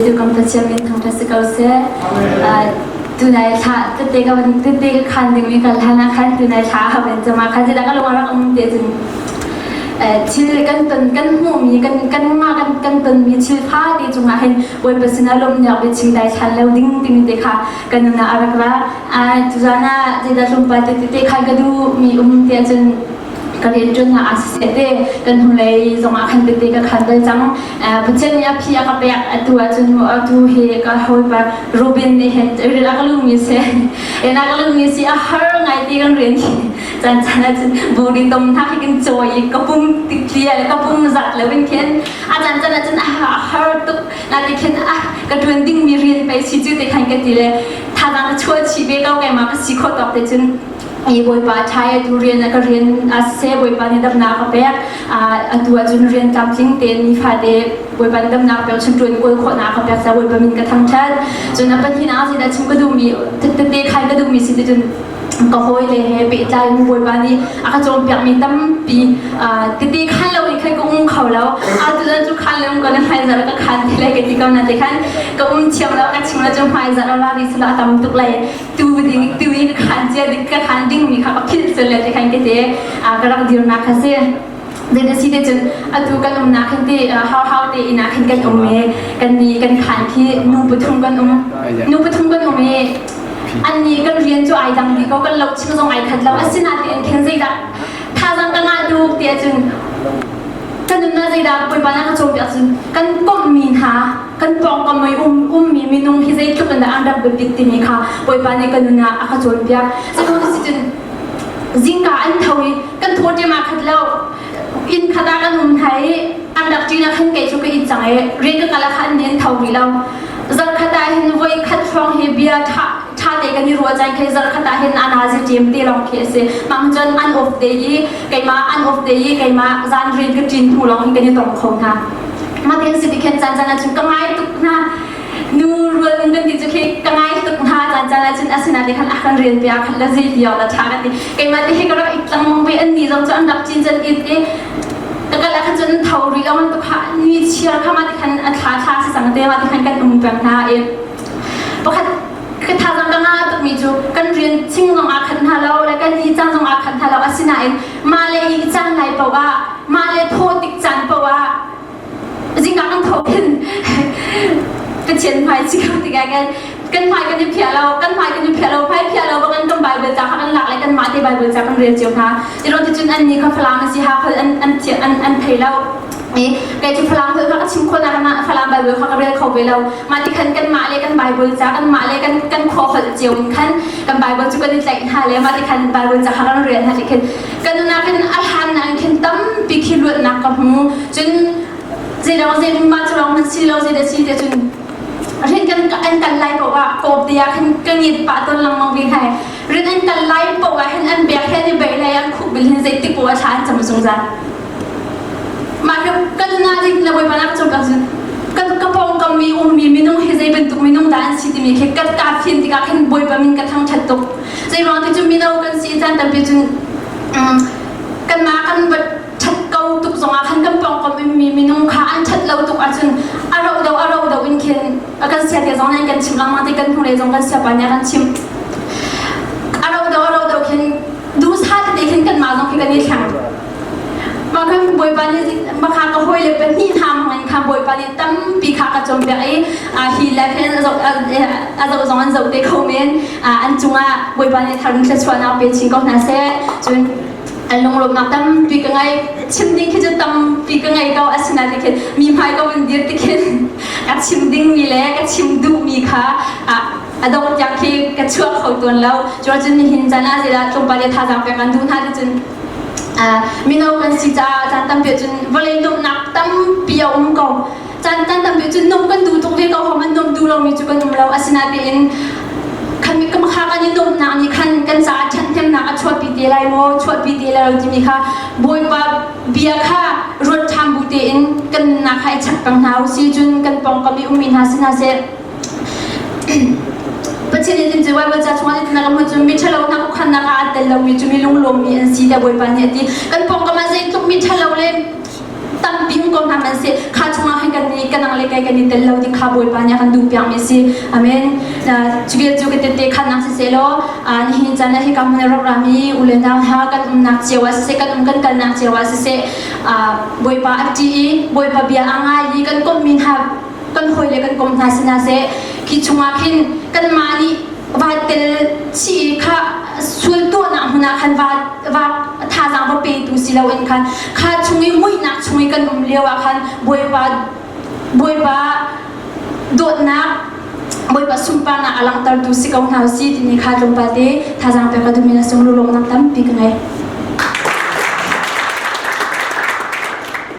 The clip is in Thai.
ดูกำตัดเชื่อมทางทัศกาเสียดูนายท่าตัดเด็กกันตัดเด็กขันดึงมีกันท่านะขันดูนายท่าเป็นจะมาขันจะได้ก็ลงมาแล้วก็เดี๋ยวจึงชิลกันตันกันหูมีกันมากันตันมีชิลผ้าดีจุงอาเห็นวันเป็นสินาลมอยากไปชิลได้ชันแล้วดิ้งเด็กค่ะกันน่าอะไรกันละจุดนั้นจะได้ลงไปเด็กๆใครก็ดูมีเดียวจึงก็เรียนจนอาเซียนเดกันทุเลยจงอาคันเด็กๆก็คันได้จังปัจจัยนี้พี่อาก็ไปตัวจนตัวเฮก็หอยไปโรบินเนี่ยเห็นเรื่องก็ลุงมีเสียนักลุงมีเสียหาไงที่กันเรียนจันจันจันบูริตมท่าที่กันจอยก็ปุ่มติดเลียก็ปุ่มจัดแล้วเป็นเข็นอาจารย์จันจันหาตุกนั่นเข็นก็ดวนดิ้งมีเรียนไปชี้จุดเด็กขันกันทีเลยถ้าจังช่วยชีวิตก็แกมาก็สิขอตอบแต่จนอีบอยปาไทยดูเรียนก็เรียนอาเซ่บอยปานี่ดับนาเขาเปียตัวจนเรียนจำจริงเต็นมีฟาเดบอยปานี่ดับนาเปียฉันจวนกุยขวดนาเขาเปียแต่บอยปามินกระทั่งชัดจนนับเป็นที่น่าสิแต่ฉันก็ดูมีเด็กใครก็ดูมีสิจนก็ห้อยเลยเปิดใจบอยปานี่อาจจะเปียมีตั้มปีเด็กขันเราอีกใครก็อุ้มเขาแล้วตัวนั้นจุขันแล้วก็นั่งไฟจะแล้วก็ขันที่ไรกันที่ก็นั่นเด็กขันก็อุ้มเชี่ยวแล้วก็ชิมแล้วจนไฟจะแล้วลาดิสละตั้มตุกเลยตัวนี้ขันเจ้าเด็กขันดิ้งมีค่ะก็พิจารณาเด็กขันก็เจ๊ก็รักดีนักค่ะเสียเดี๋ยวสิเดี๋ยวจนตัวกันนักขันที่เฮาเดี๋ยวนักขันกันเมกันดีกันขันที่นูปทุมกันนูปทุมกันเมอันนี้ก็เรียนจู่ไอ้ดังดีเขาก็เล่าชิมส่งไอ้ขันเราสินาเดียนเข็นใจดักถ้าจังกันงานดูเดี๋ยวจนกันนั่นใจดักไปบ้านก็จบอย่างจนกันป้องมีหากันป้องกันไม่มีนุ่งที่ใจทุกคนอันดับเป็นติดมีค่ะไปบ้านนี้กันนั่นอาจจะจบอย่างจะรู้สิจนจิงกาอันเท่านี้กันทั่วที่มาขัดแล้วอินขดากันนุ่มไทยอันดับจีน่าขันเกจุกอินจังเรียนกันละขันเน้นเท่านี้แล้วจังขดาเห็นไว้ขัดฟองเฮเบียท่าเด็กกันนี่รัวใจแค่จังขดาเห็นอันอาจิมตีลองเคสมังจนอันออฟเดย์ไก่มาอันออฟเดย์ไก่มาจานเรียนกันจีนหูลองให้กันนี่ตรงคงค่ะมาเรียนสิที่เข็นจันจันจุนก็ง่ายตุกนะนูรัวกันที่จะแค่ก็ง่ายตุกนะจันจันจุนอาศินาเด็กขันอาคันเรียนไปอาคันละจีเดียวละท่ากันที่ไก่มาที่ให้ก็เราอีกตั้งมองไปอันนี้จังจะอันดับจีนจันอีกแต่ก็แล้วขันจนเท่ารีแล้วมันตุกค่ะนี่เชียร์เข้ามาที่ขันอัฐาสิสังเตมาที่ขันกันแบบนั้นเองเพราะขันคือท่าจังก็ง่ายตุกมีจูกันเรียนชิงลงอาคันท่าเราแล้วกันอีจังลงอาคันท่าเราอาศินาเองมาเลยอีจังไหนเปล่าว่ามาเลยโทษติดจันเปล่าว่าจริงๆต้องโทษเป็นเช่นไพ่จริงๆติดกันไพ่กันอยู่เพียเรากันไพ่กันอยู่เพียเราไพ่เพียเราบางอันต้องใบเบิร์จากกันหลักเลยกันมาที่ใบเบิร์จากกันเรียนเจียวค่ะที่เราจะจุนอันนี้เขาพลังสิฮะเขาอันไทยเราไก่ที่พลังเขาก็ชิมคนอะไรมาพลังใบเบิร์เขาก็เรียนเขาไปเรามาที่ขันกันมาเลยกันใบเบิร์จากกันมาเลยกันคอเขาเจียวขันกันใบเบิร์จุกันในใจหาเลยมาที่ขันใบเบิร์จากกันเรียนฮะที่ขันกันนักขันอาหารนักขันตั้มปีคิดว่านักกับหูจนเจ้าเจ้ามาจองมันสิเราเจ้าสิเดี๋ยวจนเรื่องกันไล่บอกว่ากบเดียกันยิดปะต้นลังมองวิ่งให้เรื่องกันไล่บอกว่าอันเบียแค่ในใบไล่อันคู่บิลเห็นใจติดบอกว่าชาจะมาสงสารมาเรื่องกันน่าจะเราไปมานักจบกันกระปองกันมีนุ่งให้ใจเป็นตุกมีนุ่งด่านสิที่มีแค่กันกาฟินที่กันบอยบะมินกันทั้งชัดตุกใจร้อนที่จะมีเรากันสิจันแต่เป็นจนกันมากันแบบชัดเก่าตุกสองอาคันกันปองกันมีนุ่งขาอันชัดเราตุกอันจนเราเดาอินเคนกันเสียที่สองนั้นกันชิมลังมาที่กันทุ่งเลยจงกันเสียปัญญากันชิมเราเดาเคนดูสาที่เด็กเคนกันมาจงกันนี่แข็งบางครั้งบอยปานี่บางครั้งก็ห้อยเลยเป็นที่ทำมันคำบอยปานี่ตั้มปีขากระจมไปฮีแลเพนเราจงอันเราเด็กเขาเมนอันจุงบอยปานี่ทำเรื่องชวนเอาเป็นชิงก็น่าเสียจนอันลงลงนับตั้มปีกังไงชิมดิ้งแค่จะตั้มปีกังไงก็อาศินาที่เข็นมีไม้ก็เป็นเดียร์ที่เข็นกัดชิมดิ้งมีแล้วกัดชิมดูมีค่ะดอกจากที่กัดช่วงเขาตัวแล้วจนมีหินจันทร์สิละจงไปเลยท่าจับไปกันดูท่าจนมีน้องกันสิจ้าจันตั้มเปียจนวันเลยนุ่มนับตั้มเปียอุ้มกองจันตั้มเปียจนนุ่มกันดูทุกเรื่องเขามันนุ่มดูเรามีจุกันนุ่มเราอาศินาที่เองคันมีกรรมการกันนุ่มนานี่คันกันสาชันเต็มนักชวดปีเดียไรโมชวดปีเดียเราจะมีค่ะบอยปาเบียค่ะรถทำบุตรเองกันนักให้ชักกังหาวซีจุนกันปองกับมีมินหาสินาเซปัจจุบันที่ว่าเราจะชวนที่นักมันจะมีเชลล์นักขันนักอาเตลเรามีจะมีลุงลมมีอันซีเดียบอยปานี่ที่กันปองกับมาเซตุมีเชลล์เลยตั้มปิ้ง kom na man se kha chunga han kan ni kanang le kai kan ni tel lo di kha boi pa nya kan du pyang me si amen chugel chu ke te khan na se lo an hi chana hi kam ne ro rami ulen da ha kan nak chewa se kan kan nak chewa se boi pa ati boi pa bia anga yi kan kom min ha kan hoi le kan kom na sina se ki chunga khin kan mani va tel chi kha sul to na huna khan va tha jang ba pe tu si lo en khan kha chungi mui na chungi kan lewa khan boi pa dot na boi pa sumpa na alang tar tu si kau na si ni kha rom pa te tha jang pe ka du mina song lu long nam tam pi kai